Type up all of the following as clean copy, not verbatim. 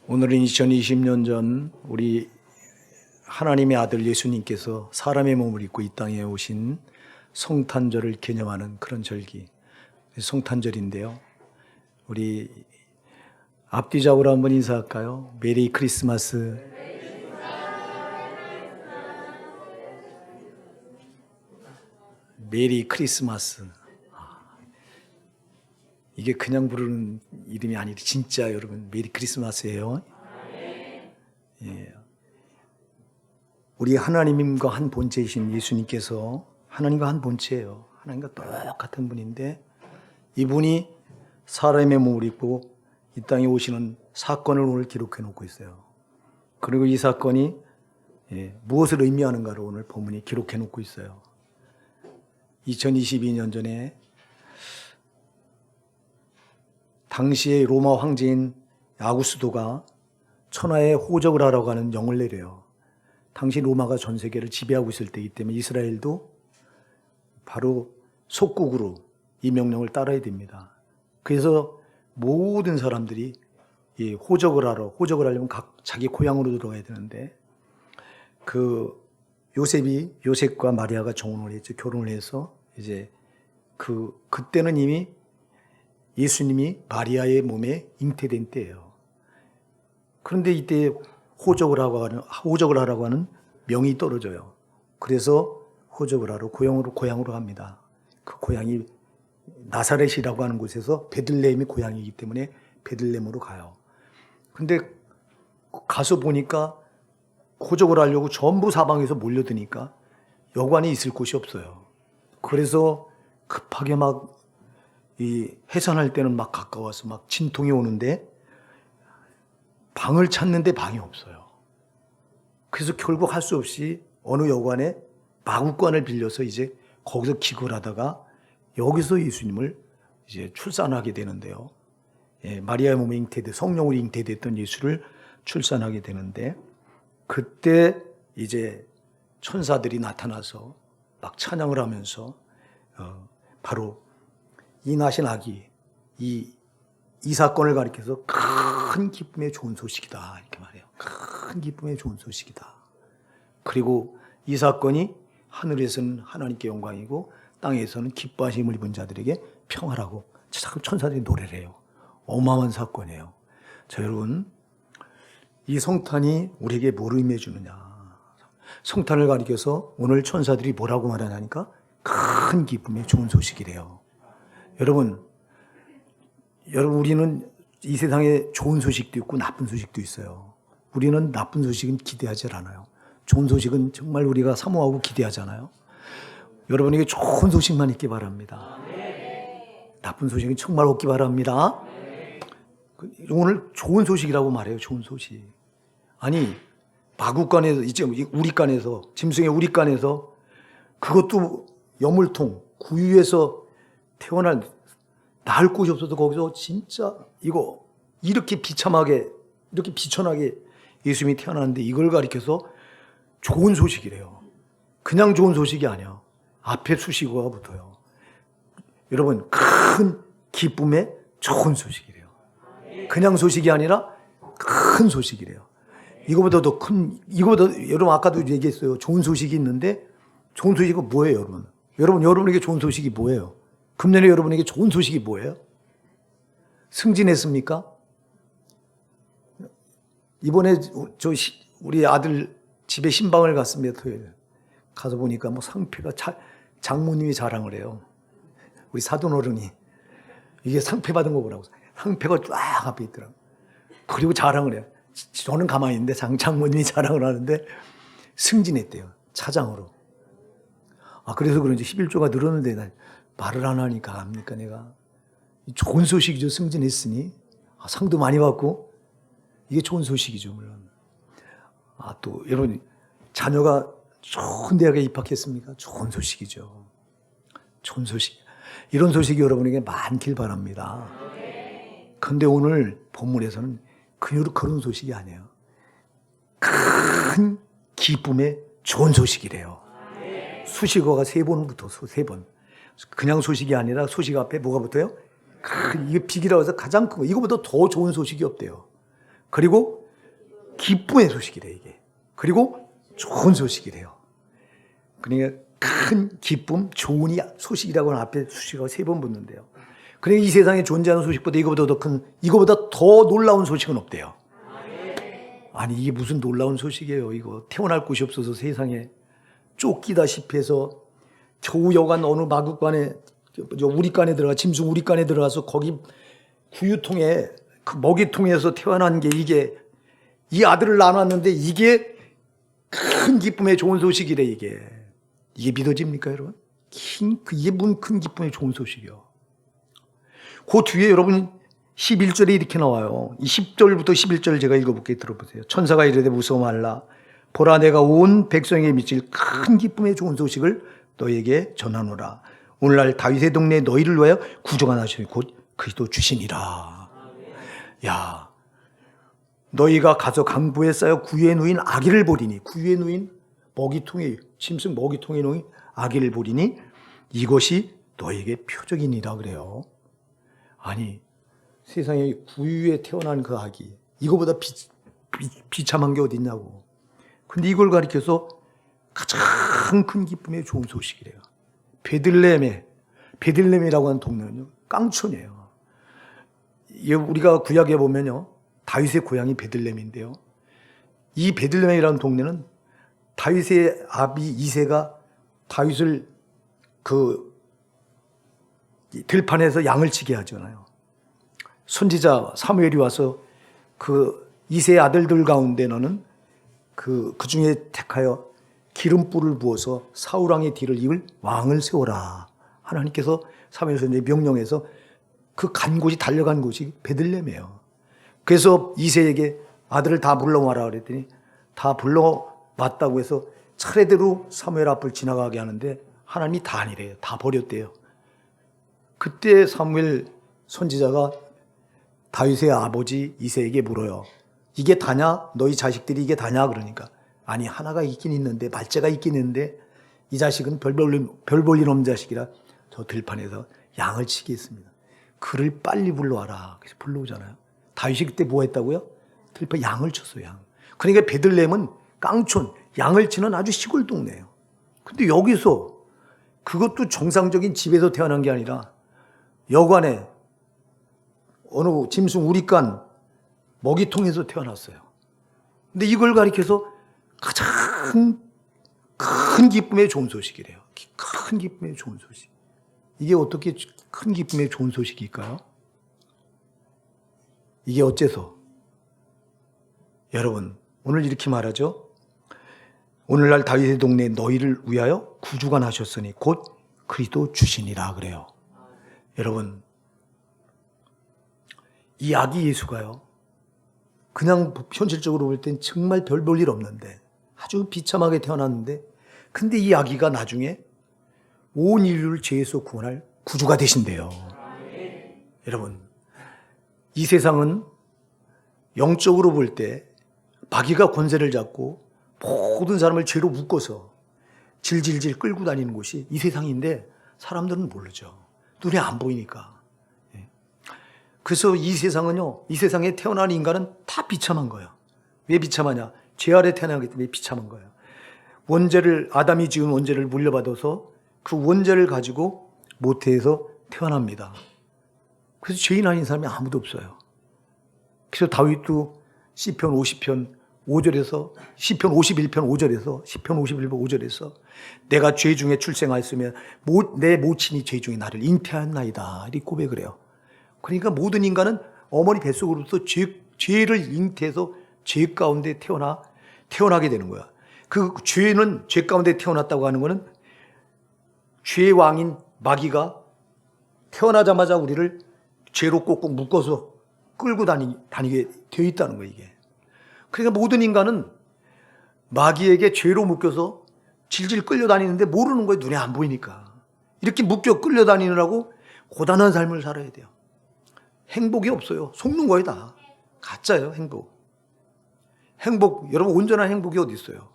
오늘은 2020년 전 우리 하나님의 아들 예수님께서 사람의 몸을 입고 이 땅에 오신 성탄절을 기념하는 그런 절기, 성탄절인데요. 우리 앞뒤좌우로 한번 인사할까요? 메리 크리스마스. 메리 크리스마스. 이게 그냥 부르는 이름이 아니라 진짜 여러분 메리 크리스마스예요. 예. 우리 하나님과 한 본체이신 예수님께서 하나님과 한 본체예요. 하나님과 똑같은 분인데 이분이 사람의 몸을 입고 이 땅에 오시는 사건을 오늘 기록해 놓고 있어요. 그리고 이 사건이 무엇을 의미하는가를 오늘 본문이 기록해 놓고 있어요. 2022년 전에 당시의 로마 황제인 아구스도가 천하에 호적을 하라고 하는 영을 내려요. 당시 로마가 전 세계를 지배하고 있을 때이기 때문에 이스라엘도 바로 속국으로 이 명령을 따라야 됩니다. 그래서 모든 사람들이 이 호적을 하려면 각 자기 고향으로 들어가야 되는데 요셉과 마리아가 정혼을 했죠. 결혼을 해서 이제 그때는 이미 예수님이 마리아의 몸에 잉태된 때예요. 그런데 이때 호적을 하라고 하는 명이 떨어져요. 그래서 호적을 하러 고향으로 갑니다. 그 고향이 나사렛이라고 하는 곳에서 베들레헴이 고향이기 때문에 베들레헴으로 가요. 근데 가서 보니까 호적을 하려고 전부 사방에서 몰려드니까 여관이 있을 곳이 없어요. 그래서 급하게 이 해산할 때는 막 가까워서 막 진통이 오는데 방을 찾는데 방이 없어요. 그래서 결국 할 수 없이 어느 여관에 마구간을 빌려서 이제 거기서 기거를 하다가 여기서 예수님을 이제 출산하게 되는데요. 마리아의 몸에 성령으로 잉태됐던 예수를 출산하게 되는데 그때 이제 천사들이 나타나서 막 찬양을 하면서 바로 이 나신 아기, 이 사건을 가리켜서 큰 기쁨의 좋은 소식이다 이렇게 말해요. 큰 기쁨의 좋은 소식이다. 그리고 이 사건이 하늘에서는 하나님께 영광이고 땅에서는 기뻐하심을 입은 자들에게 평화라고 천사들이 노래를 해요. 어마어마한 사건이에요. 자, 여러분, 이 성탄이 우리에게 뭘 의미해 주느냐? 성탄을 가리켜서 오늘 천사들이 뭐라고 말하냐니까 큰 기쁨의 좋은 소식이래요. 여러분, 우리는 이 세상에 좋은 소식도 있고 나쁜 소식도 있어요. 우리는 나쁜 소식은 기대하지 않아요. 좋은 소식은 정말 우리가 사모하고 기대하잖아요. 여러분에게 좋은 소식만 있기 바랍니다. 나쁜 소식은 정말 없기 바랍니다. 오늘 좋은 소식이라고 말해요. 좋은 소식. 아니, 마구간에서, 이제 우리간에서, 짐승의 우리간에서 그것도 여물통, 구유에서 낳을 곳이 없어서 거기서 진짜 이렇게 비참하게, 이렇게 비천하게 예수님이 태어났는데 이걸 가리켜서 좋은 소식이래요. 그냥 좋은 소식이 아니야. 앞에 수식어가 붙어요. 여러분, 큰 기쁨의 좋은 소식이래요. 그냥 소식이 아니라 큰 소식이래요. 이거보다 여러분 아까도 얘기했어요. 좋은 소식이 있는데 좋은 소식은 뭐예요, 여러분? 여러분에게 좋은 소식이 뭐예요? 금년에 여러분에게 좋은 소식이 뭐예요? 승진했습니까? 이번에 우리 아들 집에 신방을 갔습니다. 토요일 가서 보니까 상패가 장모님이 자랑을 해요. 우리 사돈어른이 이게 상패 받은 거 보라고. 상패가 쫙 앞에 있더라고. 그리고 자랑을 해요. 저는 가만히 있는데 장모님이 자랑을 하는데 승진했대요. 차장으로. 그래서 그런지 11조가 늘었는데 말을 안 하니까 압니까 내가. 좋은 소식이죠. 승진했으니. 상도 많이 받고 이게 좋은 소식이죠. 물론. 또 여러분 자녀가 좋은 대학에 입학했습니까? 좋은 소식이죠. 좋은 소식. 이런 소식이 여러분에게 많길 바랍니다. 그런데 오늘 본문에서는 그런 소식이 아니에요. 큰 기쁨의 좋은 소식이래요. 수식어가 3번 붙어서 3번. 그냥 소식이 아니라 소식 앞에 뭐가 붙어요? 이게 빅이라고 해서 가장 큰 거. 이거보다 더 좋은 소식이 없대요. 그리고 기쁨의 소식이래 이게. 그리고 좋은 소식이래요. 그러니까 큰 기쁨, 좋은 소식이라고는 앞에 수식어가 3번 붙는데요. 그러니까 이 세상에 존재하는 소식보다 이거보다 더 놀라운 소식은 없대요. 아니 이게 무슨 놀라운 소식이에요. 이거 태어날 곳이 없어서 세상에 쫓기다시피 해서 겨우 여간 어느 마구간에 우리간에 들어가 짐승 우리간에 들어가서 거기 구유통에 그 먹이통에서 태어난 게 이게 이 아들을 낳았는데 이게 큰 기쁨의 좋은 소식이래 이게 믿어집니까 여러분? 이게 무슨 큰 기쁨의 좋은 소식이요. 그 뒤에 여러분 11절에 이렇게 나와요. 이 10절부터 11절 제가 읽어볼게요. 들어보세요. 천사가 이르되 무서워 말라. 보라 내가 온 백성에게 미칠 큰 기쁨의 좋은 소식을 너에게 전하노라. 오늘날 다윗의 동네에 너희를 위하여 구주가 나시니 곧 그리스도 주시니라. 야, 너희가 가서 강부에 쌓여 구유에 누인 아기를 보리니 구유에 누인 먹이통에 짐승 먹이통에 누인 아기를 보리니 이것이 너에게 표적이니라 그래요. 아니 세상에 구유에 태어난 그 아기 이거보다 비참한 게 어딨냐고. 근데 이걸 가리켜서 가장 큰 기쁨의 좋은 소식이래요. 베들레헴이라고 하는 동네는요 깡촌이에요. 우리가 구약에 보면요 다윗의 고향이 베들레헴인데요. 이 베들레헴이라는 동네는 다윗의 아비 이새가 다윗을 그 들판에서 양을 치게 하잖아요. 선지자 사무엘이 와서 그 이새의 아들들 가운데 너는 그 중에 택하여 기름불을 부어서 사울왕의 뒤를 이을 왕을 세워라. 하나님께서 사무엘 선지자의 명령해서 그 간 곳이 달려간 곳이 베들레헴이에요. 그래서 이새에게 아들을 다 불러와라 그랬더니 다 불러왔다고 해서 차례대로 사무엘 앞을 지나가게 하는데 하나님이 다 아니래요. 다 버렸대요. 그때 사무엘 선지자가 다윗의 아버지 이새에게 물어요. 이게 다냐? 너희 자식들이 이게 다냐? 그러니까 아니 하나가 있긴 있는데 말째가 있긴 있는데 이 자식은 별 볼 일 없는 자식이라 저 들판에서 양을 치게 했습니다. 그를 빨리 불러와라. 그래서 불러오잖아요. 다윗이 그때 뭐 했다고요? 들판 양을 쳤어요. 양. 그러니까 베들레헴은 깡촌 양을 치는 아주 시골 동네예요. 근데 여기서 그것도 정상적인 집에서 태어난 게 아니라 여관에 어느 짐승 우리간 먹이통에서 태어났어요. 근데 이걸 가리켜서 가장 큰 기쁨의 좋은 소식이래요. 큰 기쁨의 좋은 소식. 이게 어떻게 큰 기쁨의 좋은 소식일까요? 이게 어째서? 여러분 오늘 이렇게 말하죠. 오늘날 다윗의 동네에 너희를 위하여 구주가 나셨으니 곧 그리스도 주시니라 그래요. 여러분 이 아기 예수가요 그냥 현실적으로 볼 땐 정말 별 볼 일 없는데 아주 비참하게 태어났는데 근데 이 아기가 나중에 온 인류를 죄에서 구원할 구주가 되신대요. 여러분 이 세상은 영적으로 볼 때 마귀가 권세를 잡고 모든 사람을 죄로 묶어서 질질질 끌고 다니는 곳이 이 세상인데 사람들은 모르죠. 눈에 안 보이니까. 그래서 이 세상은요, 이 세상에 태어난 인간은 다 비참한 거예요. 왜 비참하냐? 죄 아래 태어나기 때문에 비참한 거예요. 아담이 지은 원죄를 물려받아서 그 원죄를 가지고 모태에서 태어납니다. 그래서 죄인 아닌 사람이 아무도 없어요. 그래서 다윗도 시편 50편 5절에서 시편 51편 5절에서 시편 51편 5절에서 내가 죄 중에 출생하였으면 내 모친이 죄 중에 나를 잉태하였나이다 이렇게 고백을 해요. 그러니까 모든 인간은 어머니 뱃속으로부터 죄를 잉태해서 죄 가운데 태어나게 되는 거야. 그 죄는 죄 가운데 태어났다고 하는 거는 죄의 왕인 마귀가 태어나자마자 우리를 죄로 꼭꼭 묶어서 끌고 다니게 되어 있다는 거예요, 이게. 그러니까 모든 인간은 마귀에게 죄로 묶여서 질질 끌려다니는데 모르는 거예요, 눈에 안 보이니까. 이렇게 묶여 끌려다니느라고 고단한 삶을 살아야 돼요. 행복이 없어요. 속는 거예요, 다. 가짜예요, 행복. 여러분 온전한 행복이 어디 있어요?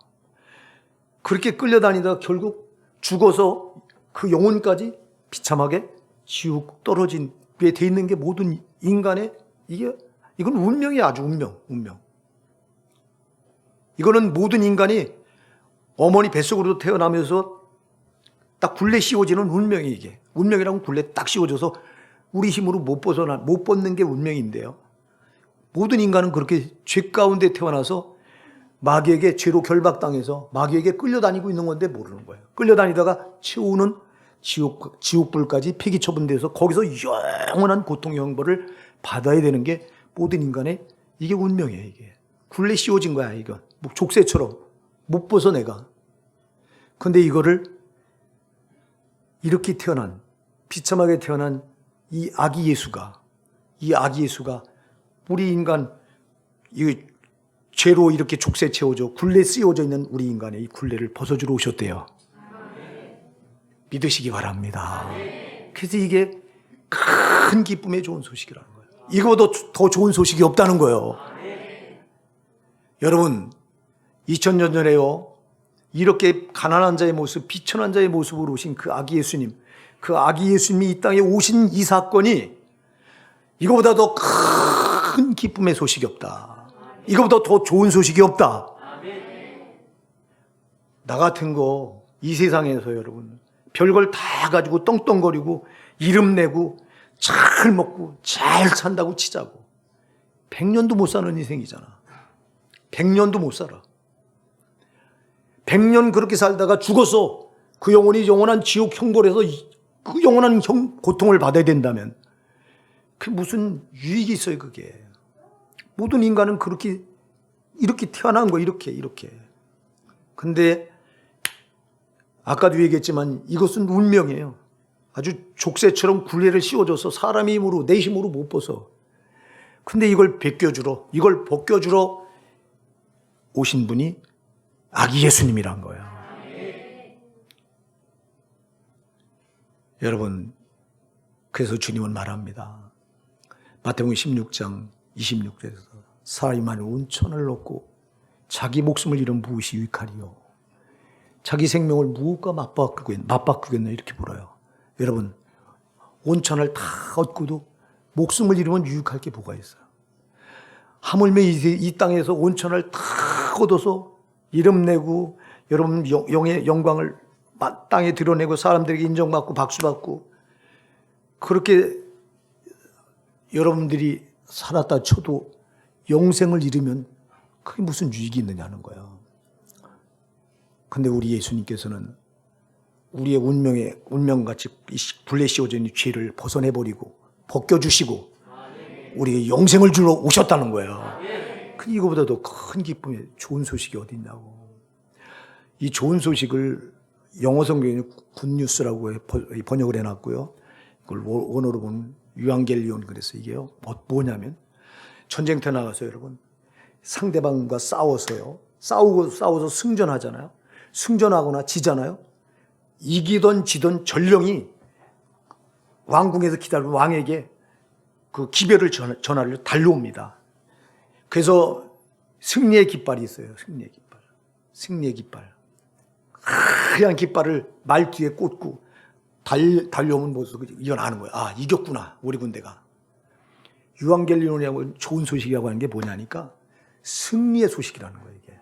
그렇게 끌려다니다가 결국 죽어서 그 영혼까지 비참하게 지옥 떨어진 게 돼 있는 게 모든 인간의 이게 이건 운명이야. 아주 운명. 이거는 모든 인간이 어머니 뱃속으로 태어나면서 딱 굴레 씌워지는 운명이 이게. 운명이라면 굴레 딱 씌워져서 우리 힘으로 못 벗는 게 운명인데요. 모든 인간은 그렇게 죄 가운데 태어나서 마귀에게 죄로 결박당해서 마귀에게 끌려다니고 있는 건데 모르는 거예요. 끌려다니다가 최후는 지옥불까지 폐기 처분돼서 거기서 영원한 고통의 형벌을 받아야 되는 게 모든 인간의 이게 운명이에요. 이게 굴레 씌워진 거야. 이거 뭐 족쇄처럼 못 벗어 내가. 근데 이거를 이렇게 태어난 비참하게 태어난 이 아기 예수가 우리 인간 이 죄로 이렇게 족쇄 채워져 굴레 씌워져 있는 우리 인간의 이 굴레를 벗어주러 오셨대요. 믿으시기 바랍니다. 그래서 이게 큰 기쁨의 좋은 소식이라는 거예요. 이거보다 더 좋은 소식이 없다는 거예요. 여러분 2000년 전에요. 이렇게 가난한 자의 모습, 비천한 자의 모습으로 오신 그 아기 예수님, 그 아기 예수님이 이 땅에 오신 이 사건이 이거보다 더 큰 기쁨의 소식이 없다. 이거보다 더 좋은 소식이 없다. 나 같은 거 이 세상에서 여러분 별걸 다 가지고 떵떵거리고 이름 내고 잘 먹고 잘 산다고 치자고 100년도 못 사는 인생이잖아. 100년도 못 살아. 100년 그렇게 살다가 죽어서 그 영혼이 영원한 지옥 형벌에서 그 영원한 고통을 받아야 된다면 그 무슨 유익이 있어요. 그게 모든 인간은 그렇게 이렇게 태어난 거 이렇게 근데 아까도 얘기했지만 이것은 운명이에요. 아주 족쇄처럼 굴레를 씌워줘서 사람의 힘으로 내 힘으로 못 벗어. 근데 이걸 벗겨주러 오신 분이 아기 예수님이란 거예요. 여러분 그래서 주님은 말합니다. 마태복음 16장 26절에서 사람이 만일 온천을 얻고 자기 목숨을 잃은 무엇이 유익하리요. 자기 생명을 무엇과 맞바꾸겠나 이렇게 물어요. 여러분 온천을 다 얻고도 목숨을 잃으면 유익할 게 뭐가 있어요. 하물며 이 땅에서 온천을 다 얻어서 이름 내고 여러분 영의 영광을 땅에 드러내고 사람들에게 인정받고 박수받고 그렇게 여러분들이 살았다 쳐도 영생을 잃으면 그게 무슨 유익이 있느냐는 거예요. 근데 우리 예수님께서는 우리의 운명같이 굴레 씌워져 있는 죄를 벗어내버리고 벗겨주시고 우리에게 영생을 주러 오셨다는 거예요. 근데 이거보다 더 큰 기쁨의 좋은 소식이 어디 있냐고. 이 좋은 소식을 영어 성경에 굿뉴스라고 번역을 해놨고요. 이걸 원어로 보면 유앙겔리온 그래서 이게요. 뭐냐면 전쟁터 나가서 여러분 상대방과 싸워서요. 싸워서 승전하잖아요. 승전하거나 지잖아요. 이기던 지던 전령이 왕궁에서 기다리는 왕에게 그 기별을 전하를 달려옵니다. 그래서 승리의 깃발이 있어요. 승리의 깃발. 하얀 깃발을 말 뒤에 꽂고 달려오는 모습을 이건 아는 거예요. 아, 이겼구나 우리 군대가. 유앙겔리온이라고 좋은 소식이라고 하는 게 뭐냐니까 승리의 소식이라는 거예요. 이게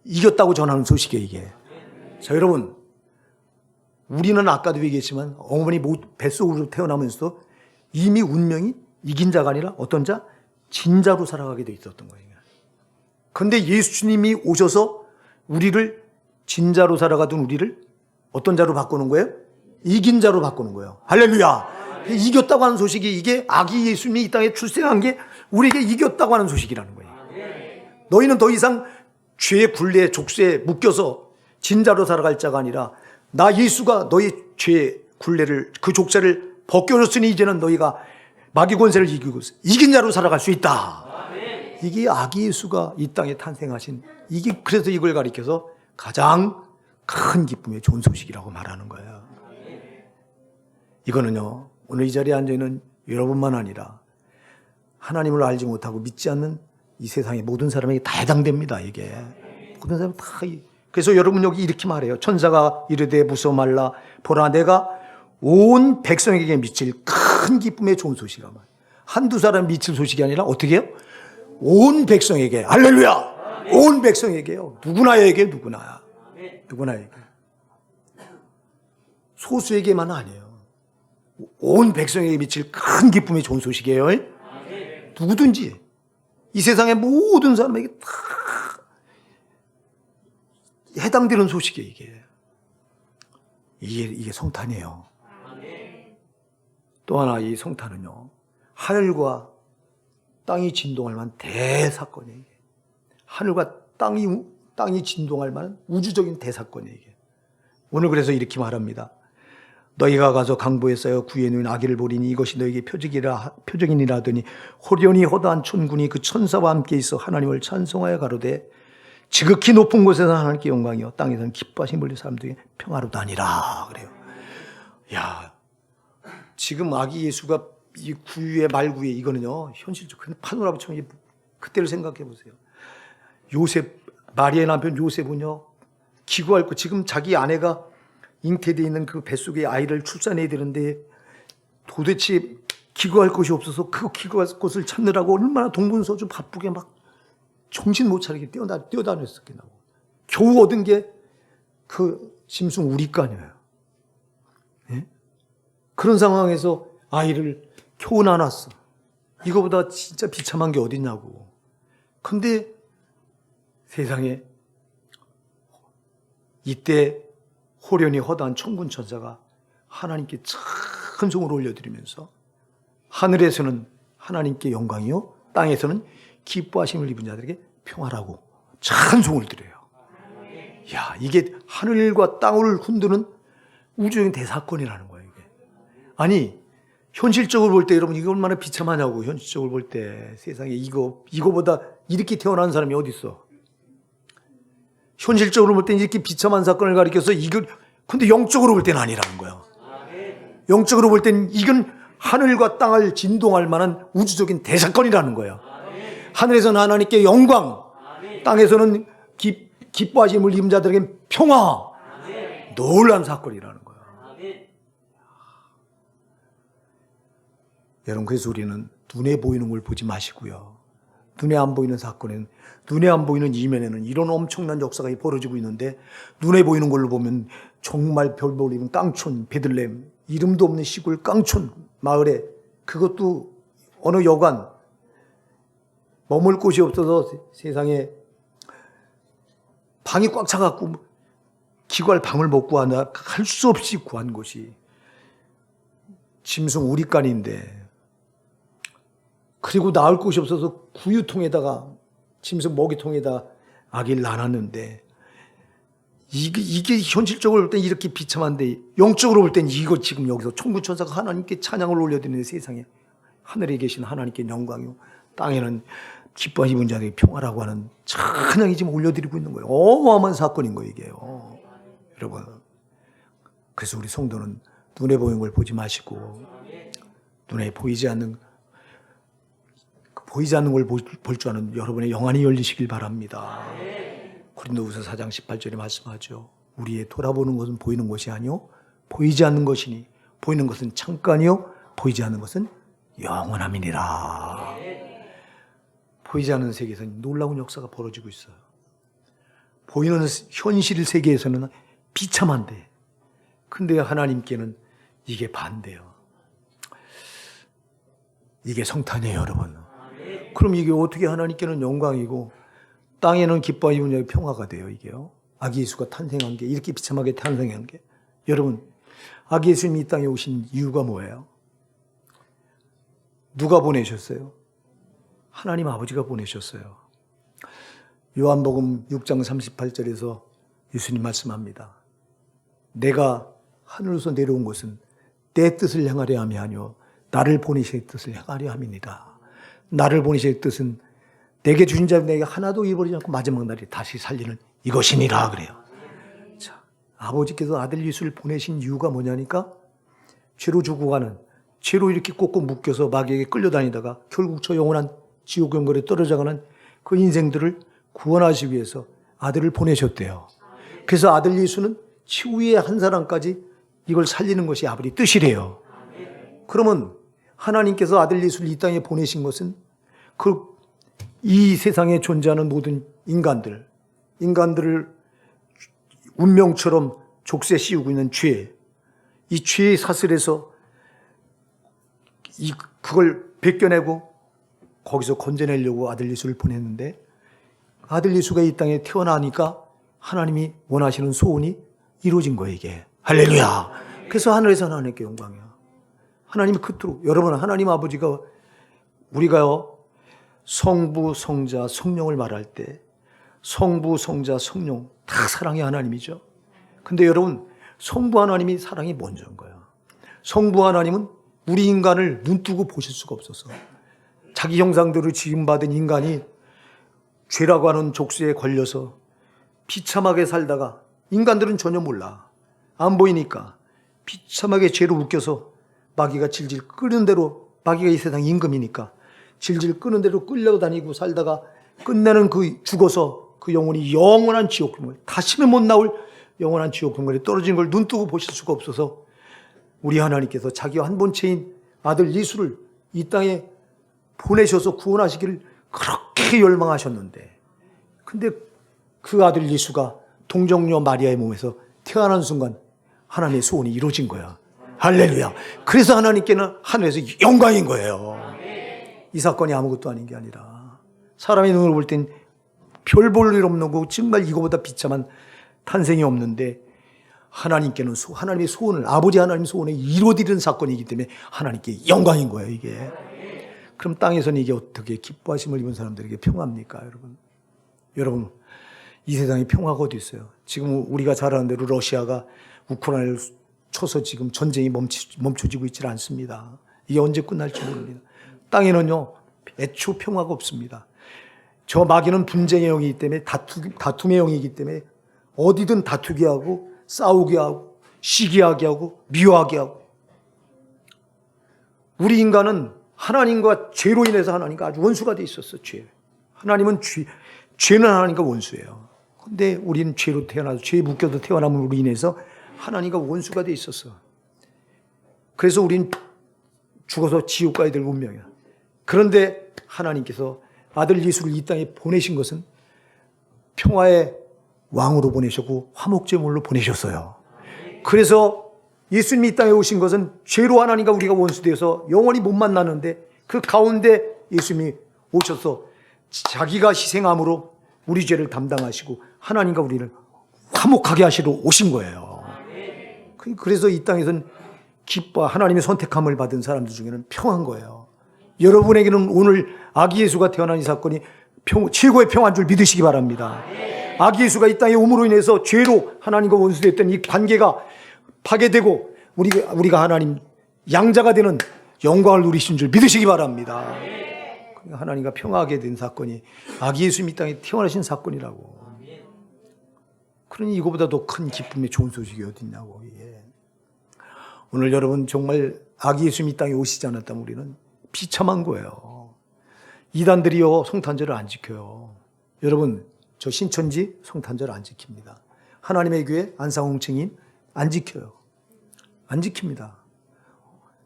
이겼다고 전하는 소식이에요. 이게. 자 여러분 우리는 아까도 얘기했지만 어머니 뱃속으로 태어나면서 이미 운명이 이긴 자가 아니라 어떤 자? 진자로 살아가게 돼 있었던 거예요. 그런데 예수님이 오셔서 우리를 진자로 살아가던 우리를 어떤 자로 바꾸는 거예요? 이긴 자로 바꾸는 거예요. 할렐루야. 이겼다고 하는 소식이 이게 아기 예수님이 이 땅에 출생한 게 우리에게 이겼다고 하는 소식이라는 거예요. 너희는 더 이상 죄의 굴레 족쇄에 묶여서 진자로 살아갈 자가 아니라 나 예수가 너희 죄의 굴레를 그 족쇄를 벗겨줬으니 이제는 너희가 마귀 권세를 이기고 이긴 자로 살아갈 수 있다. 이게 아기 예수가 이 땅에 탄생하신 이게 그래서 이걸 가리켜서 가장 큰 기쁨의 좋은 소식이라고 말하는 거예요. 이거는요 오늘 이 자리에 앉아있는 여러분만 아니라 하나님을 알지 못하고 믿지 않는 이 세상의 모든 사람에게 다 해당됩니다. 이게 모든 사람 다. 그래서 여러분 여기 이렇게 말해요. 천사가 이르되 무서워 말라 보라 내가 온 백성에게 미칠 큰 기쁨의 좋은 소식이란 말이에요. 한두 사람 미칠 소식이 아니라 어떻게 해요? 온 백성에게, 할렐루야! 온 백성에게요. 누구나에게, 누구나에게. 소수에게만 아니에요. 온 백성에게 미칠 큰 기쁨의 좋은 소식이에요. 누구든지 이 세상의 모든 사람에게 다 해당되는 소식이에요. 이게 성탄이에요. 또 하나 이 성탄은요, 하늘과 땅이 진동할 만한 대사건이에요. 하늘과 땅이 진동할 만한 우주적인 대사건이에요. 오늘 그래서 이렇게 말합니다. 너희가 가서 강보에 쌓여 구에 누인 아기를 보리니 이것이 너희에게 표적이니라 하더니 호련히 허다한 천군이 그 천사와 함께 있어 하나님을 찬송하여 가로되 지극히 높은 곳에서 하나님께 영광이요 땅에서는 기뻐하신 물리 사람들에게 평화로다니라 그래요. 야, 지금 아기 예수가 이 구유의 말구에 이거는요 현실적 파노라마처럼 그때를 생각해 보세요. 요셉, 마리아의 남편 요셉은요 기구할 거, 지금 자기 아내가 잉태되어 있는 그 뱃속에 아이를 출산해야 되는데 도대체 기구할 것이 없어서 그 기구할 것을 찾느라고 얼마나 동분서주 바쁘게 막 정신 못 차리게 뛰어다녔었겠나고. 겨우 얻은 게 그 짐승 우리간이에요. 예? 그런 상황에서 아이를 겨우 낳았어. 이거보다 진짜 비참한 게 어딨냐고. 근데 세상에 이때 호련히 허다한 천군 천사가 하나님께 큰 송을 올려드리면서 하늘에서는 하나님께 영광이요 땅에서는 기뻐하심을 입은 자들에게 평화라고 찬송을 드려요. 야, 이게 하늘과 땅을 흔드는 우주적인 대사건이라는 거예요. 이게. 아니 현실적으로 볼 때 여러분 이게 얼마나 비참하냐고. 현실적으로 볼 때 세상에 이거보다 이렇게 태어난 사람이 어디 있어? 현실적으로 볼 때 이렇게 비참한 사건을 가리켜서 이걸, 근데 영적으로 볼 때는 아니라는 거예요. 영적으로 볼 때는 이건 하늘과 땅을 진동할 만한 우주적인 대사건이라는 거예요. 하늘에서는 하나님께 영광, 땅에서는 기뻐하심을 입은 자들에게 평화, 놀라운 사건이라는 거예요. 여러분, 그래서 우리는 눈에 보이는 걸 보지 마시고요. 눈에 안 보이는 사건에는, 눈에 안 보이는 이면에는 이런 엄청난 역사가 벌어지고 있는데 눈에 보이는 걸로 보면 정말 별볼이면 깡촌, 베들레헴, 이름도 없는 시골 깡촌 마을에, 그것도 어느 여관, 머물 곳이 없어서 세상에 방이 꽉 차갖고 기구할 방을 못 구하나 할 수 없이 구한 곳이 짐승 우리간인데, 그리고 나을 곳이 없어서 구유통에다가 짐승 먹이통에다 아기를 낳았는데, 이게 현실적으로 볼 땐 이렇게 비참한데 영적으로 볼 땐 이거 지금 여기서 천군천사가 하나님께 찬양을 올려드리는 세상에 하늘에 계신 하나님께 영광이요 땅에는 기뻐하신 입은 자들에게 평화라고 하는 찬양이 지금 올려드리고 있는 거예요. 어마어마한 사건인 거예요, 이게요. 여러분, 그래서 우리 성도는 눈에 보이는 걸 보지 마시고 눈에 보이지 않는 걸 볼 줄 아는 여러분의 영안이 열리시길 바랍니다. 고린도후서 4장 18절에 말씀하죠. 우리의 돌아보는 것은 보이는 것이 아니요 보이지 않는 것이니 보이는 것은 잠깐이요 보이지 않는 것은 영원함이니라. 보이지 않는 세계에서는 놀라운 역사가 벌어지고 있어요. 보이는 현실 세계에서는 비참한데, 근데 하나님께는 이게 반대예요. 이게 성탄이에요, 여러분. 그럼 이게 어떻게 하나님께는 영광이고 땅에는 기뻐하시는 평화가 돼요, 이게요? 아기 예수가 탄생한 게, 이렇게 비참하게 탄생한 게. 여러분, 아기 예수님이 이 땅에 오신 이유가 뭐예요? 누가 보내셨어요? 하나님 아버지가 보내셨어요. 요한복음 6장 38절에서 예수님 말씀합니다. 내가 하늘에서 내려온 것은 내 뜻을 행하려 함이 아니요 나를 보내실 뜻을 행하려 함이니라. 나를 보내실 뜻은 내게 주신 자 내게 하나도 잃어버리지 않고 마지막 날에 다시 살리는 이것이니라 그래요. 자, 아버지께서 아들 예수를 보내신 이유가 뭐냐니까, 죄로 죽어가는, 죄로 이렇게 꼭꼭 묶여서 마귀에게 끌려다니다가 결국 저 영원한 지옥 연골에 떨어져가는 그 인생들을 구원하시기 위해서 아들을 보내셨대요. 그래서 아들 예수는 치유의 한 사람까지 이걸 살리는 것이 아버지 뜻이래요. 그러면 하나님께서 아들 예수를 이 땅에 보내신 것은 그 이 세상에 존재하는 모든 인간들을 운명처럼 족쇄 씌우고 있는 죄, 이 죄의 사슬에서 그걸 벗겨내고 거기서 건져내려고 아들 예수를 보냈는데, 아들 예수가 이 땅에 태어나니까 하나님이 원하시는 소원이 이루어진 거예요, 이게. 할렐루야. 그래서 하늘에서 하나님께 영광이야. 하나님이 그토록, 여러분, 하나님 아버지가, 우리가요, 성부, 성자, 성령을 말할 때 성부, 성자, 성령 다 사랑의 하나님이죠. 근데 여러분, 성부 하나님이 사랑이 먼저인 거예요. 성부 하나님은 우리 인간을 눈뜨고 보실 수가 없어서 자기 형상대로 지음받은 인간이 죄라고 하는 족쇄에 걸려서 비참하게 살다가, 인간들은 전혀 몰라, 안 보이니까 비참하게 죄로 묶여서 마귀가 질질 끄는 대로, 마귀가 이 세상 임금이니까 질질 끄는 대로 끌려다니고 살다가 끝내는 죽어서 그 영혼이 영원한 지옥 근거리, 다시는 못 나올 영원한 지옥 근거리에 떨어진 걸 눈뜨고 보실 수가 없어서 우리 하나님께서 자기와 한 본체인 아들 예수를 이 땅에 보내셔서 구원하시기를 그렇게 열망하셨는데, 근데 그 아들 예수가 동정녀 마리아의 몸에서 태어난 순간 하나님의 소원이 이루어진 거야. 할렐루야. 그래서 하나님께는 하늘에서 영광인 거예요. 이 사건이 아무것도 아닌 게 아니라, 사람의 눈으로 볼 땐 별 볼 일 없는 거고 정말 이거보다 비참한 탄생이 없는데, 하나님께는 하나님의 소원을, 아버지 하나님의 소원을 이루어드리는 사건이기 때문에 하나님께 영광인 거예요, 이게. 그럼 땅에서는 이게 어떻게 기뻐하심을 입은 사람들에게 평화입니까, 여러분? 여러분, 이 세상에 평화가 어디 있어요? 지금 우리가 잘 아는 대로 러시아가 우크라이나를 쳐서 지금 전쟁이 멈춰지고 있지 않습니다. 이게 언제 끝날지 모릅니다. 땅에는요, 애초 평화가 없습니다. 저 마귀는 분쟁의 영이기 때문에, 다툼의 영이기 때문에 어디든 다투게 하고 싸우게 하고 시기하게 하고 미워하게 하고, 우리 인간은 하나님과 죄로 인해서 하나님과 아주 원수가 돼 있었어. 죄는 하나님과 원수예요. 근데 우리는 죄로 태어나서, 죄에 묶여서 태어남으로 인해서 하나님과 원수가 돼 있었어. 그래서 우린 죽어서 지옥 가야 될 운명이야. 그런데 하나님께서 아들 예수를 이 땅에 보내신 것은 평화의 왕으로 보내셨고 화목제물로 보내셨어요. 그래서 예수님이 이 땅에 오신 것은 죄로 하나님과 우리가 원수되어서 영원히 못 만나는데, 그 가운데 예수님이 오셔서 자기가 희생함으로 우리 죄를 담당하시고 하나님과 우리를 화목하게 하시러 오신 거예요. 그래서 이 땅에서는 하나님의 선택함을 받은 사람들 중에는 평화인 거예요. 여러분에게는 오늘 아기 예수가 태어난 이 사건이 최고의 평화인 줄 믿으시기 바랍니다. 아기 예수가 이 땅에 오므로 인해서 죄로 하나님과 원수됐던 이 관계가 파괴되고 우리가 하나님 양자가 되는 영광을 누리신 줄 믿으시기 바랍니다. 하나님과 평화하게 된 사건이 아기 예수님이 이 땅에 태어나신 사건이라고. 그러니 이거보다 더 큰 기쁨의 좋은 소식이 어디 있냐고. 오늘 여러분, 정말 아기 예수님이 이 땅에 오시지 않았다면 우리는 비참한 거예요. 이단들이요, 성탄절을 안 지켜요. 여러분, 저 신천지 성탄절 안 지킵니다. 하나님의 교회 안상홍층인 안 지켜요. 안 지킵니다.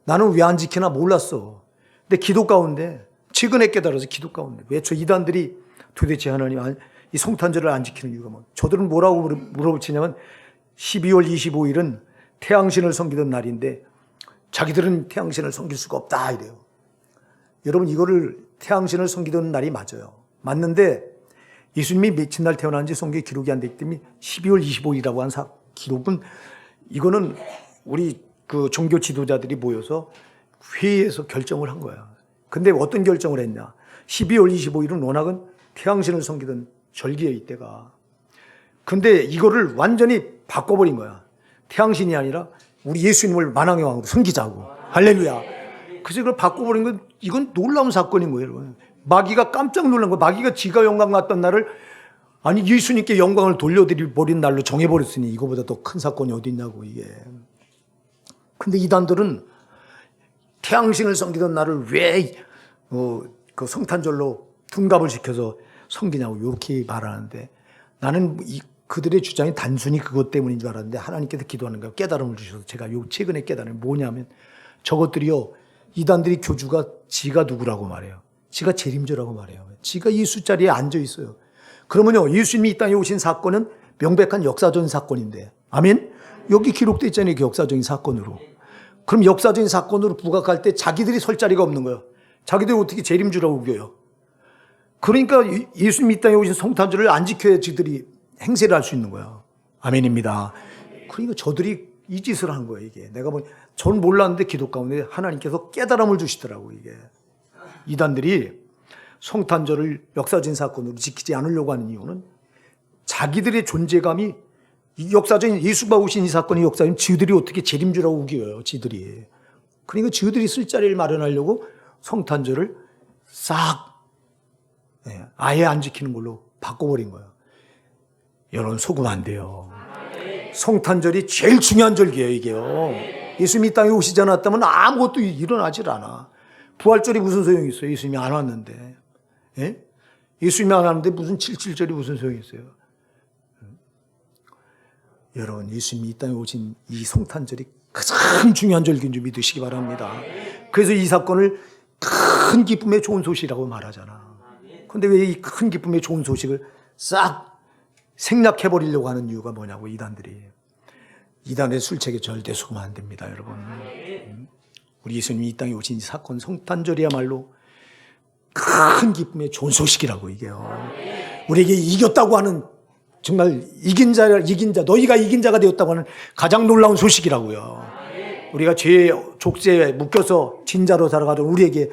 나는 왜 안 지키나 몰랐어. 근데 기도 가운데, 최근에 깨달아서 기도 가운데, 왜 저 이단들이 도대체 하나님 이 성탄절을 안 지키는 이유가 뭐? 저들은 뭐라고 물어보치냐면 12월 25일은 태양신을 섬기던 날인데 자기들은 태양신을 섬길 수가 없다 이래요. 여러분, 이거를 태양신을 섬기던 날이 맞아요. 맞는데 예수님이 며칠 태어난지 성경에 기록이 안 되기 때문에 12월 25일이라고 한 기록은, 이거는 우리 그 종교 지도자들이 모여서 회의에서 결정을 한 거야. 근데 어떤 결정을 했냐? 12월 25일은 워낙은 태양신을 섬기던 절기예요, 이때가. 근데 이거를 완전히 바꿔버린 거야. 태양신이 아니라 우리 예수님을 만왕의 왕으로 섬기자고. 할렐루야. 그래서 이걸 바꿔버린 건, 이건 놀라운 사건인 거예요, 여러분. 마귀가 깜짝 놀란 거예요. 마귀가 지가 영광 같던 날을, 아니 예수님께 영광을 돌려드려버린 날로 정해버렸으니 이거보다 더 큰 사건이 어디 있냐고, 이게. 근데 이단들은 태양신을 섬기던 날을 왜 그 성탄절로 둔갑을 시켜서 섬기냐고 이렇게 말하는데, 나는 그들의 주장이 단순히 그것 때문인 줄 알았는데 하나님께서 기도하는 거예요. 깨달음을 주셔서 제가 최근에 깨달은 게 뭐냐면, 저것들이요, 이단들이 교주가 지가 누구라고 말해요. 지가 재림주라고 말해요. 지가 예수 자리에 앉아 있어요. 그러면요, 예수님이 이 땅에 오신 사건은 명백한 역사적인 사건인데, 아멘? 여기 기록되어 있잖아요, 그 역사적인 사건으로. 그럼 역사적인 사건으로 부각할 때 자기들이 설 자리가 없는 거예요. 자기들이 어떻게 재림주라고 우겨요? 그러니까 예수님이 이 땅에 오신 성탄절을 안 지켜야 지들이 행세를 할 수 있는 거야. 아멘입니다. 그러니까 저들이 이 짓을 하는 거예요, 이게. 내가 전 몰랐는데 기도 가운데 하나님께서 깨달음을 주시더라고, 이게. 이단들이 성탄절을 역사적인 사건으로 지키지 않으려고 하는 이유는 자기들의 존재감이 이 역사적인 예수가 오신 이 사건이 역사적인 지들이 어떻게 재림주라고 우겨요, 지들이. 그러니까 지들이 쓸 자리를 마련하려고 성탄절을 싹 아예 안 지키는 걸로 바꿔버린 거예요. 여러분 속으면 안 돼요. 성탄절이 제일 중요한 절기예요, 이게요. 예수님이 이 땅에 오시지 않았다면 아무것도 일어나질 않아. 부활절이 무슨 소용이 있어요? 예수님이 안 왔는데. 예? 예수님이 안 왔는데 무슨 77절이 무슨 소용이 있어요? 여러분, 예수님이 이 땅에 오신 이 성탄절이 가장 중요한 절기인 줄 믿으시기 바랍니다. 그래서 이 사건을 큰 기쁨의 좋은 소식이라고 말하잖아. 그런데 왜 이 큰 기쁨의 좋은 소식을 싹 생략해버리려고 하는 이유가 뭐냐고, 이단들이. 이단의 술책에 절대 속으면 안 됩니다, 여러분. 우리 예수님이 이 땅에 오신 이 사건, 성탄절이야말로 큰 기쁨의 좋은 소식이라고, 이게요. 우리에게 이겼다고 하는, 정말 이긴 자, 너희가 이긴 자가 되었다고 하는 가장 놀라운 소식이라고요. 우리가 죄의 족쇄에 묶여서 진자로 살아가던 우리에게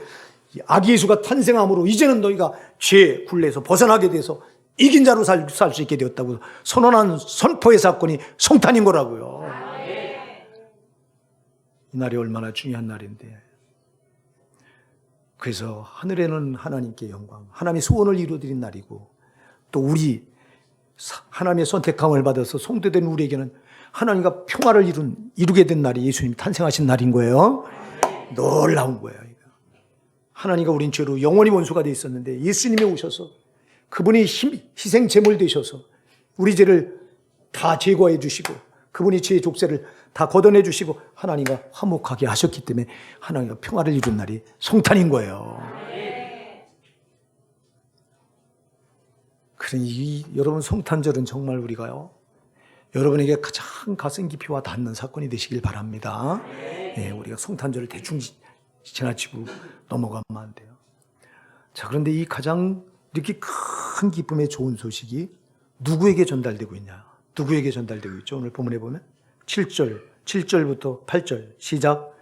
아기 예수가 탄생함으로 이제는 너희가 죄의 굴레에서 벗어나게 돼서 이긴 자로 살 수 있게 되었다고 선언한 선포의 사건이 성탄인 거라고요. 이 날이 얼마나 중요한 날인데. 그래서 하늘에는 하나님께 영광, 하나님의 소원을 이루어드린 날이고, 또 우리 하나님의 선택함을 받아서 성도된 우리에게는 하나님과 평화를 이루게 된 날이 예수님이 탄생하신 날인 거예요. 놀라운 거예요. 하나님과 우린 죄로 영원히 원수가 되어 있었는데 예수님이 오셔서 그분이 희생 제물 되셔서 우리 죄를 다 제거해 주시고 그분이 죄의 족쇄를 다 걷어내 주시고 하나님과 화목하게 하셨기 때문에 하나님과 평화를 이룬 날이 성탄인 거예요. 그러니 여러분, 성탄절은 정말 우리가요, 여러분에게 가장 가슴 깊이 와 닿는 사건이 되시길 바랍니다. 네, 우리가 성탄절을 대충 지나치고 넘어가면 안 돼요. 자, 그런데 이 가장 이렇게 큰 기쁨의 좋은 소식이 누구에게 전달되고 있냐? 누구에게 전달되고 있죠? 오늘 본문에 보면 7절부터 8절 시작.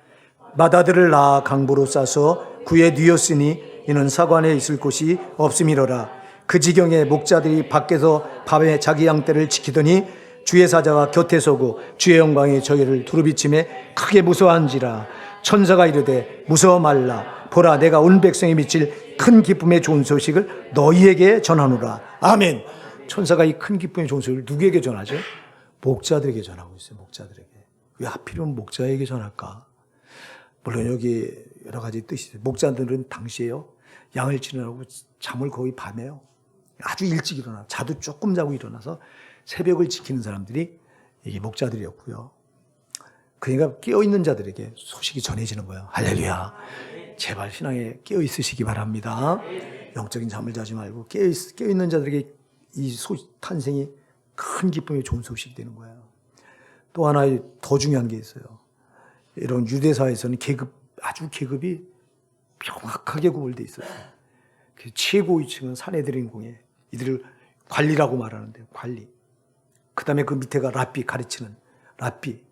맏아들을 낳아 강보로 싸서 구에 뉘었으니 이는 사관에 있을 곳이 없음이로라. 그 지경에 목자들이 밖에서 밤에 자기 양떼를 지키더니 주의 사자가 곁에 서고 주의 영광이 저희를 두루비침에 크게 무서워한지라. 천사가 이르되 무서워 말라. 보라, 내가 온 백성이 미칠 큰 기쁨의 좋은 소식을 너희에게 전하노라. 아멘. 천사가 이 큰 기쁨의 좋은 소식을 누구에게 전하죠? 목자들에게 전하고 있어요. 목자들에게. 왜 하필이면 목자에게 전할까? 물론 여기 여러 가지 뜻이 있어요. 목자들은 당시에요, 양을 치느라고 잠을 거의 밤에요, 아주 일찍 일어나, 자도 조금 자고 일어나서 새벽을 지키는 사람들이 이게 목자들이었고요. 그러니까 깨어있는 자들에게 소식이 전해지는 거예요. 할렐루야. 제발 신앙에 깨어있으시기 바랍니다. 영적인 잠을 자지 말고 깨어있는 자들에게 이 탄생이 큰 기쁨의 좋은 소식이 되는 거예요. 또 하나 더 중요한 게 있어요. 이런 유대사에서는 아주 계급이 명확하게 구분되어 있어요. 최고위층은 사내들인 공예, 이들을 관리라고 말하는데요. 관리. 그 다음에 그 밑에가 랍비, 가르치는 랍비.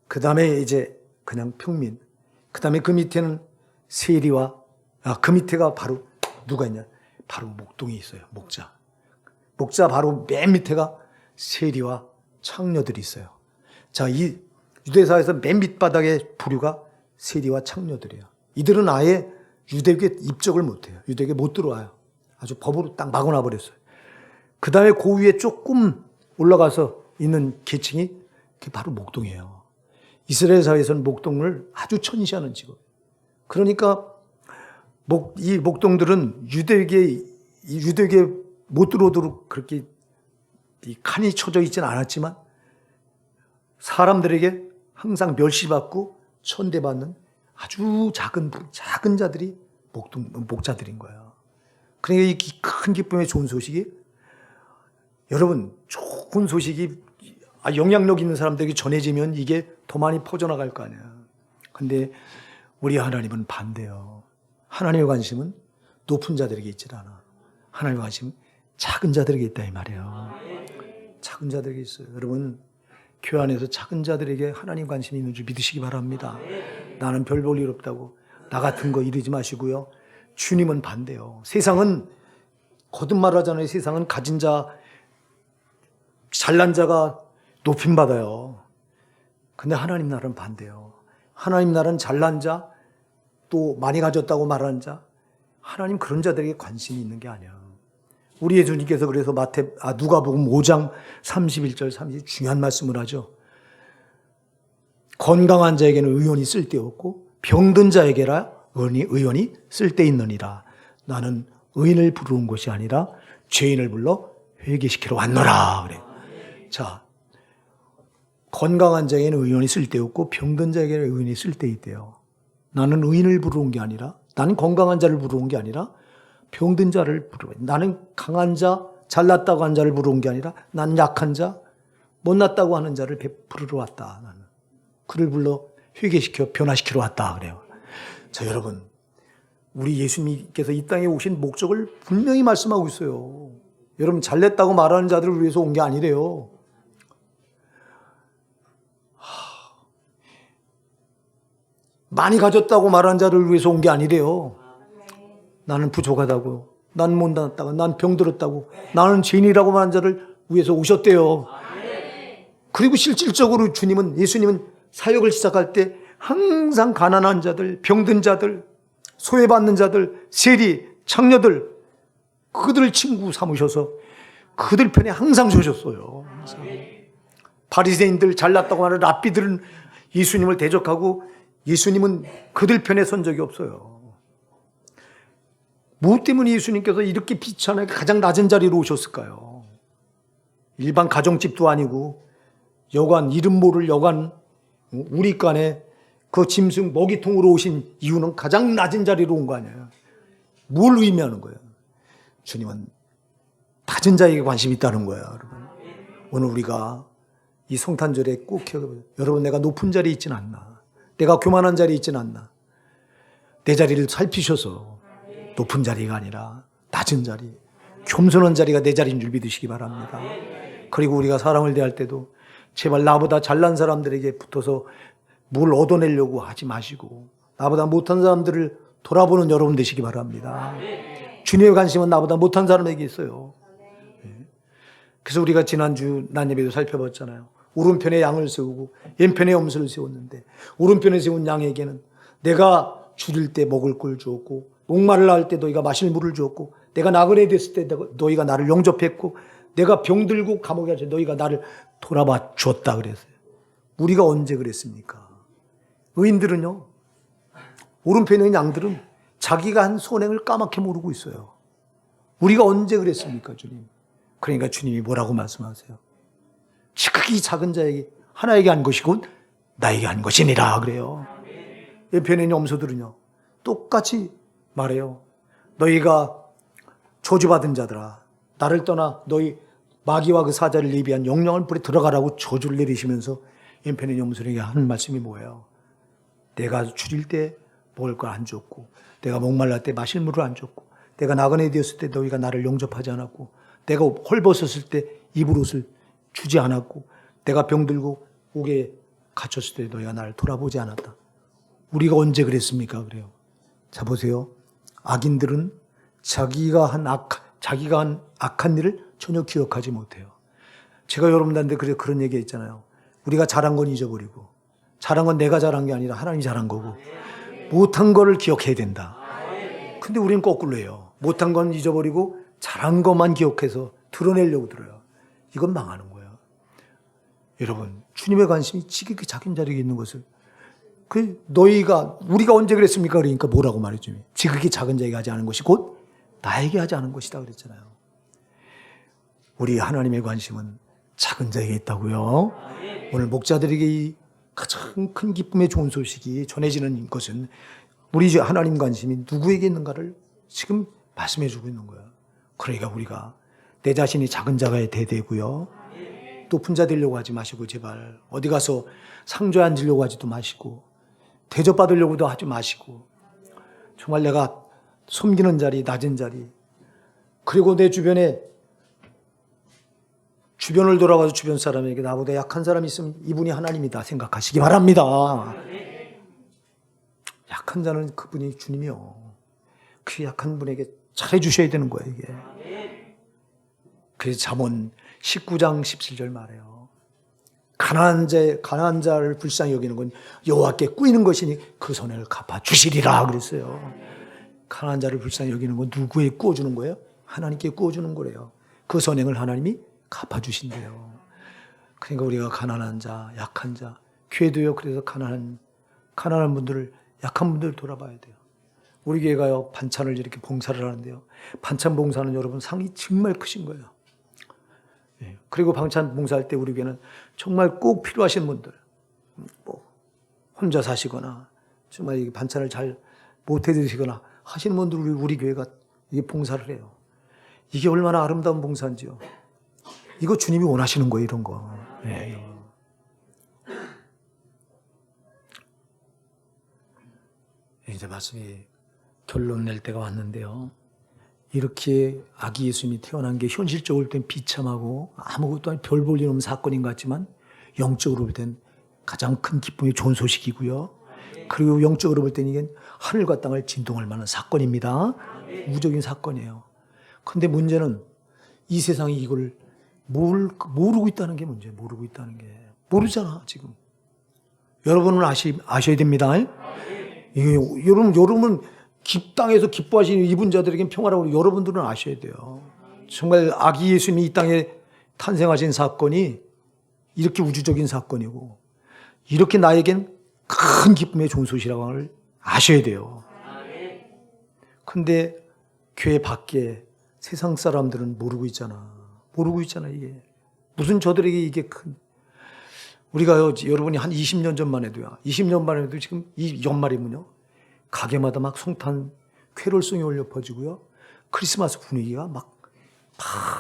그 다음에 이제 그냥 평민. 그 다음에 그 밑에는 세리와, 그 밑에가 바로 누가 있냐? 바로 목동이 있어요. 목자. 목자 바로 맨 밑에가 세리와 창녀들이 있어요. 자, 이 유대사에서 맨 밑바닥의 부류가 세리와 창녀들이에요. 이들은 아예 유대교에 입적을 못해요. 유대교에 못 들어와요. 아주 법으로 딱 막아놔 버렸어요. 그 다음에 그 위에 조금 올라가서 있는 계층이 그게 바로 목동이에요. 이스라엘 사회에서는 목동을 아주 천시하는 직업. 그러니까 이 목동들은 유대교에 못 들어오도록 그렇게 칸이 쳐져 있지는 않았지만 사람들에게 항상 멸시받고 천대받는 아주 작은 자들이 목자들인 거예요. 그러니까 이 큰 기쁨의 좋은 소식이, 여러분, 좋은 소식이 영향력 있는 사람들에게 전해지면 이게 더 많이 퍼져나갈 거 아니야. 근데 우리 하나님은 반대요. 하나님의 관심은 높은 자들에게 있질 않아. 하나님의 관심은 작은 자들에게 있다 이 말이에요. 작은 자들에게 있어요. 여러분, 교회 안에서 작은 자들에게 하나님 관심이 있는 줄 믿으시기 바랍니다. 나는 별 볼 일 없다고 나 같은 거 이러지 마시고요. 주님은 반대요. 세상은 거듭 말하잖아요. 세상은 가진 자, 잘난 자가 높임받아요. 근데 하나님 나라는 반대요. 하나님 나라는 잘난 자, 또 많이 가졌다고 말하는 자, 하나님 그런 자들에게 관심이 있는 게 아니야. 우리 예수님께서 그래서 누가복음 5장 31절 30 중요한 말씀을 하죠. 건강한 자에게는 의원이 쓸데없고 병든 자에게라 의원이 쓸데있느니라. 나는 의인을 부르는 것이 아니라 죄인을 불러 회개시키러 왔노라. 그래. 자, 건강한 자에게는 의원이 쓸데없고 병든 자에게는 의원이 쓸데있대요. 나는 의인을 부르는 게 아니라, 나는 건강한 자를 부르는 게 아니라 병든 자를 부르는, 나는 강한 자, 잘났다고 한 자를 부르는 게 아니라 나는 약한 자, 못났다고 하는 자를 부르러 왔다. 나는 그를 불러 회개시켜 변화시키러 왔다. 그래요. 자, 여러분, 우리 예수님께서 이 땅에 오신 목적을 분명히 말씀하고 있어요. 여러분, 잘냈다고 말하는 자들을 위해서 온 게 아니래요. 많이 가졌다고 말하는 자를 위해서 온 게 아니래요. 나는 부족하다고, 난 못났다고, 난 병들었다고, 나는 죄인이라고 말하는 자를 위해서 오셨대요. 그리고 실질적으로 예수님은 사역을 시작할 때 항상 가난한 자들, 병든 자들, 소외받는 자들, 세리, 창녀들, 그들 친구 삼으셔서 그들 편에 항상 서셨어요. 바리새인들, 잘났다고 하는 랍비들은 예수님을 대적하고 예수님은 그들 편에 선 적이 없어요. 무엇 때문에 예수님께서 이렇게 비천하게 가장 낮은 자리로 오셨을까요? 일반 가정집도 아니고 여관, 이름 모를 여관, 우리간에 그 짐승 먹이통으로 오신 이유는 가장 낮은 자리로 온 거 아니에요. 뭘 의미하는 거예요? 주님은 낮은 자에게 관심이 있다는 거예요. 여러분, 오늘 우리가 이 성탄절에 꼭 기억해보세요. 여러분, 내가 높은 자리에 있진 않나, 내가 교만한 자리에 있진 않나, 내 자리를 살피셔서 높은 자리가 아니라 낮은 자리, 겸손한 자리가 내 자리인 줄 믿으시기 바랍니다. 그리고 우리가 사람을 대할 때도 제발 나보다 잘난 사람들에게 붙어서 뭘 얻어내려고 하지 마시고 나보다 못한 사람들을 돌아보는 여러분 되시기 바랍니다. 주님의 관심은 나보다 못한 사람에게 있어요. 그래서 우리가 지난주 난예배도 살펴봤잖아요. 오른편에 양을 세우고 왼편에 염소를 세웠는데, 오른편에 세운 양에게는 내가 줄일 때 먹을 걸 주었고, 목마를 할 때 너희가 마실 물을 주었고, 내가 나그네 됐을 때 너희가 나를 영접했고, 내가 병들고 감옥에 갇혀 너희가 나를 돌아봐 주었다 그랬어요. 우리가 언제 그랬습니까? 의인들은요, 오른편에 있는 양들은 자기가 한 선행을 까맣게 모르고 있어요. 우리가 언제 그랬습니까, 주님? 그러니까 주님이 뭐라고 말씀하세요? 지극히 작은 자에게 하나에게 한 것이 곧 나에게 한 것이니라 그래요. 옆편에 있는 염소들은요, 똑같이 말해요. 너희가 저주받은 자들아, 나를 떠나 너희 마귀와 그 사자를 예비한 영영을 불에 들어가라고 저주를 내리시면서 옆편에 있는 염소에게 하는 말씀이 뭐예요? 내가 줄일 때 먹을 걸 안 줬고, 내가 목말랄 때 마실 물을 안 줬고, 내가 나그네 되었을 때 너희가 나를 영접하지 않았고, 내가 헐벗었을 때 입을 옷을 주지 않았고, 내가 병들고 옥에 갇혔을 때 너희가 나를 돌아보지 않았다. 우리가 언제 그랬습니까? 그래요. 자, 보세요. 악인들은 자기가 한 악한 일을 전혀 기억하지 못해요. 제가 여러분들한테 그런 얘기 했잖아요. 우리가 잘한 건 잊어버리고, 잘한 건 내가 잘한 게 아니라 하나님이 잘한 거고, 못한 거를 기억해야 된다. 근데 우리는 거꾸로 해요. 못한 건 잊어버리고 잘한 것만 기억해서 드러내려고 들어요. 이건 망하는 거예요. 여러분, 주님의 관심이 지극히 작은 자리에 있는 것을, 우리가 언제 그랬습니까? 그러니까 뭐라고 말했죠? 지극히 작은 자에게 하지 않은 것이 곧 나에게 하지 않은 것이다 그랬잖아요. 우리 하나님의 관심은 작은 자에게 있다고요. 오늘 목자들에게 이 가장 큰 기쁨의 좋은 소식이 전해지는 것은 우리 하나님 관심이 누구에게 있는가를 지금 말씀해 주고 있는 거야. 그러니까 우리가 내 자신이 작은 자가 되고요. 높은 자 되려고 하지 마시고 제발 어디 가서 상조에 앉으려고 하지도 마시고 대접받으려고도 하지 마시고 정말 내가 섬기는 자리, 낮은 자리, 그리고 내 주변을 돌아봐서 주변 사람에게 나보다 약한 사람이 있으면 이분이 하나님이다 생각하시기 바랍니다. 약한 자는 그분이 주님이요. 그 약한 분에게 잘해 주셔야 되는 거예요, 이게. 그래서 잠언 19장 17절 말해요. 가난한 자를 불쌍히 여기는 건 여호와께 꾸이는 것이니 그 손해를 갚아 주시리라 그랬어요. 가난한 자를 불쌍히 여기는 건 누구에 꾸어주는 거예요? 하나님께 꾸어주는 거래요. 그 선행을 하나님이 갚아 주신대요. 그러니까 우리가 가난한 자, 약한 자, 교회도요. 그래서 가난한 분들을, 약한 분들을 돌아봐야 돼요. 우리 교회가요, 반찬을 이렇게 봉사를 하는데요. 반찬 봉사는 여러분 상이 정말 크신 거예요. 그리고 반찬 봉사할 때 우리 교회는 정말 꼭 필요하신 분들, 뭐 혼자 사시거나 정말 이 반찬을 잘 못 해드시거나 하시는 분들 우리 교회가 이게 봉사를 해요. 이게 얼마나 아름다운 봉사인지요. 이거 주님이 원하시는 거예요, 이런 거. 네. 이제 말씀이 결론 낼 때가 왔는데요. 이렇게 아기 예수님이 태어난 게 현실적으로 볼 땐 비참하고 아무것도 아닌 별 볼 일 없는 사건인 것 같지만 영적으로 볼 땐 가장 큰 기쁨이 좋은 소식이고요. 그리고 영적으로 볼 땐 이게 하늘과 땅을 진동할 만한 사건입니다. 우주적인 사건이에요. 그런데 문제는 이 세상이 이걸 모르고 있다는 게 문제예요. 모르고 있다는 게. 모르잖아, 지금. 여러분은 아셔야 됩니다. 여러분, 땅에서 기뻐하시는 이분 자들에겐 평화라고 여러분들은 아셔야 돼요. 정말 아기 예수님이 이 땅에 탄생하신 사건이 이렇게 우주적인 사건이고, 이렇게 나에겐 큰 기쁨의 좋은 소식이라고 하는 걸 아셔야 돼요. 근데 교회 밖에 세상 사람들은 모르고 있잖아. 이게. 무슨 저들에게 이게 우리가요, 여러분이 한 20년 전만 해도요. 20년 만에 해도 지금 이 연말이면요. 가게마다 막 성탄 쾌롤송이 올려 퍼지고요. 크리스마스 분위기가 막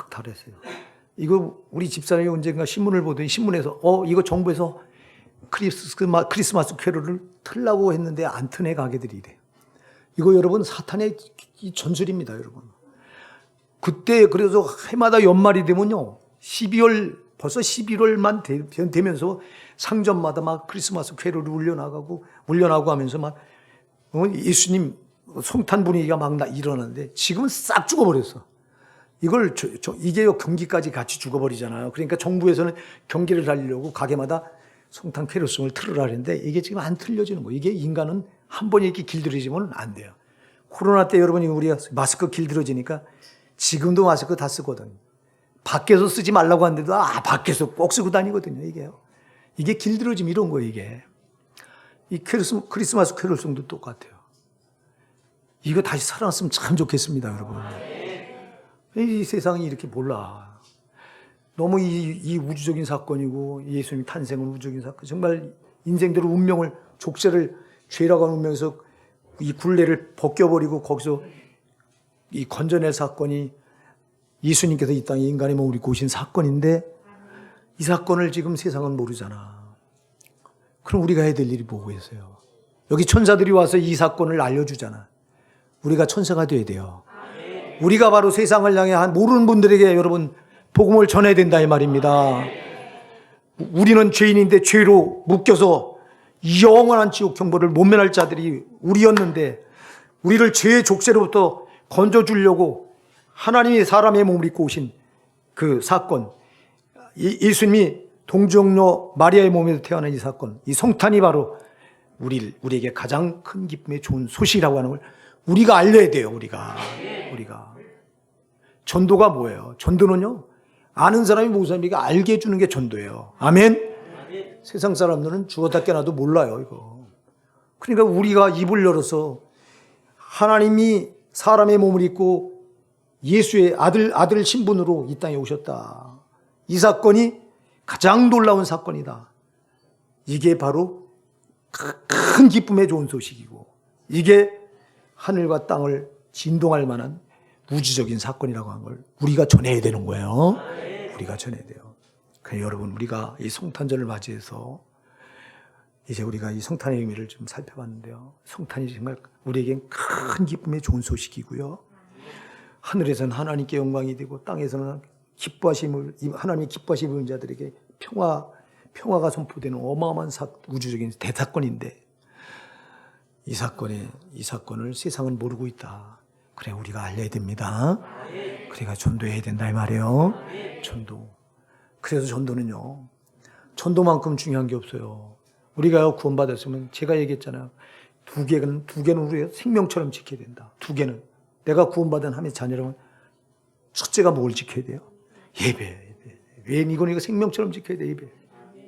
달했어요. 이거 우리 집사람이 언젠가 신문을 보더니 신문에서 이거 정부에서 크리스마스 쾌롤을 틀라고 했는데 안 트네 가게들이 이래. 이거 여러분 사탄의 전술입니다, 여러분. 그때 그래서 해마다 연말이 되면요. 벌써 11월만 되면서 상점마다 막 크리스마스 쾌롤을 울려나가고 하면서 막 예수님 성탄 분위기가 막 일어나는데 지금은 싹 죽어버렸어. 이게요, 경기까지 같이 죽어버리잖아요. 그러니까 정부에서는 경기를 달리려고 가게마다 성탄 쾌롤송을 틀으라 하는데 이게 지금 안 틀려지는 거예요. 이게 인간은 한 번에 이렇게 길들여지면 안 돼요. 코로나 때 여러분이 우리가 마스크 길들여지니까 지금도 마스크 다 쓰거든. 밖에서 쓰지 말라고 하는데도 밖에서 꼭 쓰고 다니거든요. 이게 길들여짐 이런 거예요. 이게 이 크리스마스 쾌롤송도 똑같아요. 이거 다시 살아났으면 참 좋겠습니다, 여러분. 이 세상이 이렇게 몰라. 너무 이 우주적인 사건이고 예수님 탄생은 우주적인 사건. 정말 인생대로 운명을 족쇄를 죄라고 하는 운명에서 이 굴레를 벗겨버리고 거기서 이 건져낼 사건이 예수님께서 이 땅에 인간의 몸을 입고 오신 사건인데 이 사건을 지금 세상은 모르잖아. 그럼 우리가 해야 될 일이 뭐고 있어요? 여기 천사들이 와서 이 사건을 알려주잖아. 우리가 천사가 돼야 돼요. 우리가 바로 세상을 향해 모르는 분들에게 여러분 복음을 전해야 된다 이 말입니다. 우리는 죄인인데 죄로 묶여서 영원한 지옥 경보를 못 면할 자들이 우리였는데 우리를 죄의 족쇄로부터 건져주려고 하나님이 사람의 몸을 입고 오신 그 사건, 예수님이 동정녀 마리아의 몸에서 태어난 이 사건, 이 성탄이 바로 우리에게 가장 큰 기쁨의 좋은 소식이라고 하는 걸 우리가 알려야 돼요. 우리가 전도가 뭐예요? 전도는요, 아는 사람이 모든 사람에게 알게 해주는 게 전도예요. 아멘? 세상 사람들은 죽었다 깨나도 몰라요, 이거. 그러니까 우리가 입을 열어서 하나님이 사람의 몸을 입고 예수의 아들 신분으로 이 땅에 오셨다. 이 사건이 가장 놀라운 사건이다. 이게 바로 큰 기쁨의 좋은 소식이고 이게 하늘과 땅을 진동할 만한 우주적인 사건이라고 하는 걸 우리가 전해야 되는 거예요. 우리가 전해야 돼요. 그래서 여러분, 우리가 이 성탄절을 맞이해서 이제 우리가 이 성탄의 의미를 좀 살펴봤는데요. 성탄이 정말 우리에겐 큰 기쁨의 좋은 소식이고요. 하늘에서는 하나님께 영광이 되고 땅에서는 하나님의 기뻐하심을 입은 자들에게 평화가 선포되는 어마어마한 우주적인 대사건인데 이 사건을 세상은 모르고 있다. 그래, 우리가 알려야 됩니다. 그래가 전도해야 된다 이 말이에요. 전도. 그래서 전도는요, 전도만큼 중요한 게 없어요. 우리가 구원받았으면 제가 얘기했잖아요. 두 개는 우리가 생명처럼 지켜야 된다. 두 개는. 내가 구원받은 하나님의 자녀라면 첫째가 뭘 지켜야 돼요? 예배. 왜 이거 생명처럼 지켜야 돼, 예배.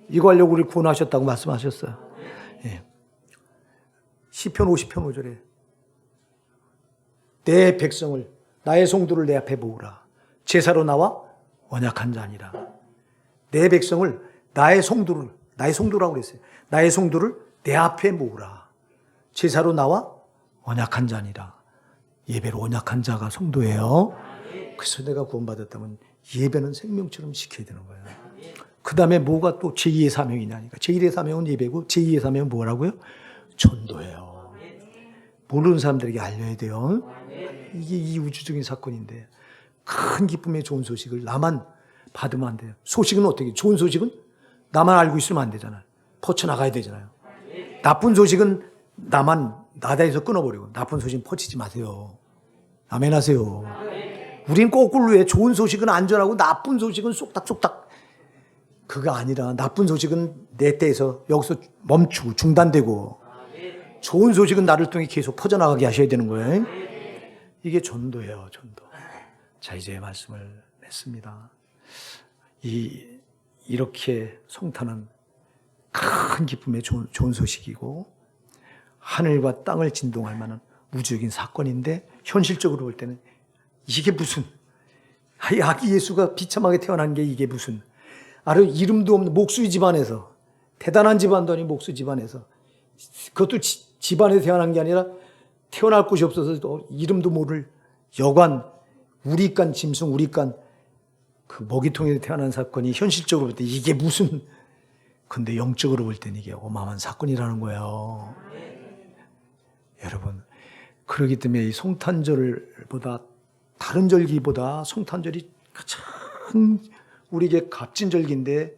이거 하려고 우리 구원하셨다고 말씀하셨어요. 예. 시편 50편 5절에 내 백성을, 나의 성도를 내 앞에 모으라. 제사로 나와 언약한 자니라. 내 백성을, 나의 성도라고 그랬어요. 나의 성도를 내 앞에 모으라. 제사로 나와 언약한 자니라. 예배로 언약한 자가 성도예요. 그래서 내가 구원받았다면 예배는 생명처럼 지켜야 되는 거예요. 그 다음에 뭐가 또 제2의 사명이냐니까. 제1의 사명은 예배고 제2의 사명은 뭐라고요? 전도예요. 모르는 사람들에게 알려야 돼요. 이게 이 우주적인 사건인데 큰 기쁨의 좋은 소식을 나만 받으면 안 돼요. 소식은 어떻게? 좋은 소식은 나만 알고 있으면 안 되잖아요. 퍼쳐나가야 되잖아요. 나쁜 소식은 나다에서 끊어버리고 나쁜 소식은 퍼치지 마세요. 아멘 하세요. 우린 거꾸로 해. 좋은 소식은 안전하고 나쁜 소식은 쏙닥쏙닥. 그거 아니라 나쁜 소식은 내 때에서 여기서 멈추고 중단되고 좋은 소식은 나를 통해 계속 퍼져나가게 하셔야 되는 거예요. 이게 전도예요, 전도. 자, 이제 말씀을 맺습니다. 이렇게 성탄은 큰 기쁨의 좋은 소식이고 하늘과 땅을 진동할 만한 우주적인 사건인데 현실적으로 볼 때는 이게 무슨 아기 예수가 비참하게 태어난 게 이게 무슨 이름도 없는 목수 집안에서 대단한 집안도 아닌 목수 집안에서 그것도 집안에 태어난 게 아니라 태어날 곳이 없어서 이름도 모를 여관 우리간 짐승 우리간 그 먹이통에 태어난 사건이 현실적으로 볼 때 이게 무슨 근데 영적으로 볼 때는 이게 어마어마한 사건이라는 거예요. 여러분 그렇기 때문에 이 성탄절보다 다른 절기보다 성탄절이 가장 우리에게 값진 절기인데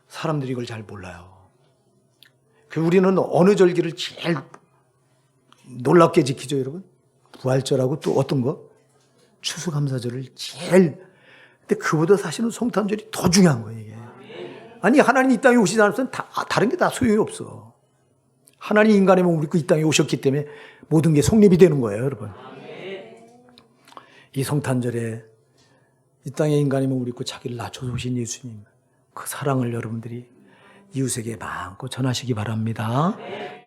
사람들이 이걸 잘 몰라요. 우리는 어느 절기를 제일 놀랍게 지키죠, 여러분? 부활절하고 또 어떤 거? 추수감사절을 제일. 근데 그보다 사실은 성탄절이 더 중요한 거예요, 이게. 아니, 하나님 이 땅에 오시지 않았으면 다른 게 다 소용이 없어. 하나님 인간의 몸을 입고 이 땅에 오셨기 때문에 모든 게 성립이 되는 거예요, 여러분. 이 성탄절에 이 땅에 인간의 몸을 입고 자기를 낮춰서 오신 예수님, 그 사랑을 여러분들이 이웃에게 마음껏 전하시기 바랍니다.